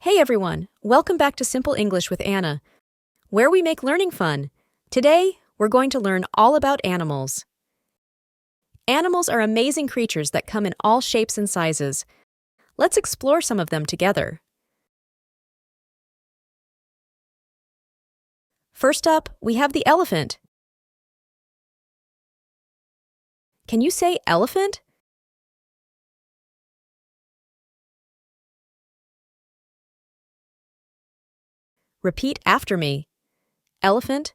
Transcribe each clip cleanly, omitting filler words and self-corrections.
Hey everyone, welcome back to Simple English with Anna, where we make learning fun. Today, we're going to learn all about animals. Animals are amazing creatures that come in all shapes and sizes. Let's explore some of them together. First up, we have the elephant. Can you say elephant? Repeat after me. Elephant.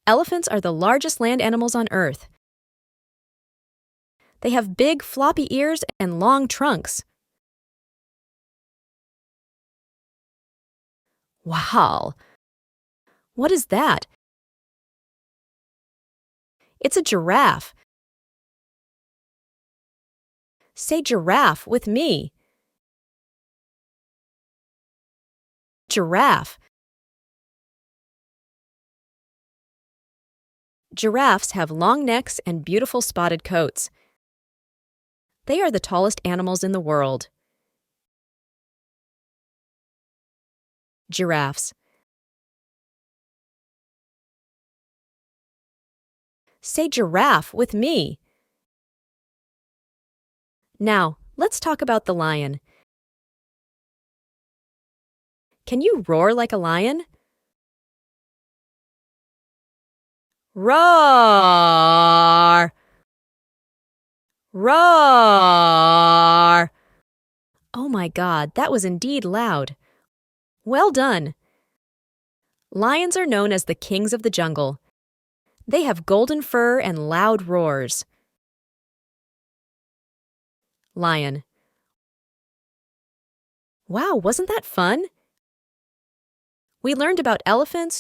Elephants are the largest land animals on Earth. They have big, floppy ears and long trunks. Wow! What is that? It's a giraffe. Say giraffe with me. Giraffe. Giraffes have long necks and beautiful spotted coats. They are the tallest animals in the world. Giraffes. Say giraffe with me. Now, let's talk about the lion. Can you roar like a lion? Roar! Roar! Oh my God, that was indeed loud. Well done! Lions are known as the kings of the jungle. They have golden fur and loud roars. Lion. Wow, wasn't that fun? We learned about elephants,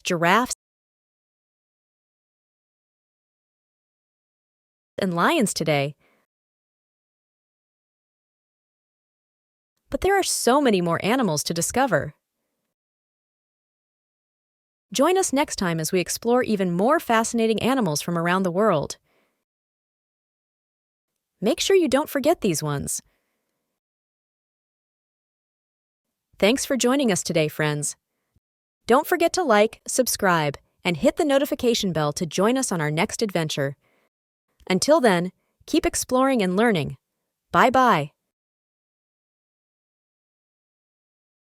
giraffes, and lions today. But there are so many more animals to discover. Join us next time as we explore even more fascinating animals from around the world. Make sure you don't forget these ones. Thanks for joining us today, friends. Don't forget to like, subscribe, and hit the notification bell to join us on our next adventure. Until then, keep exploring and learning. Bye-bye.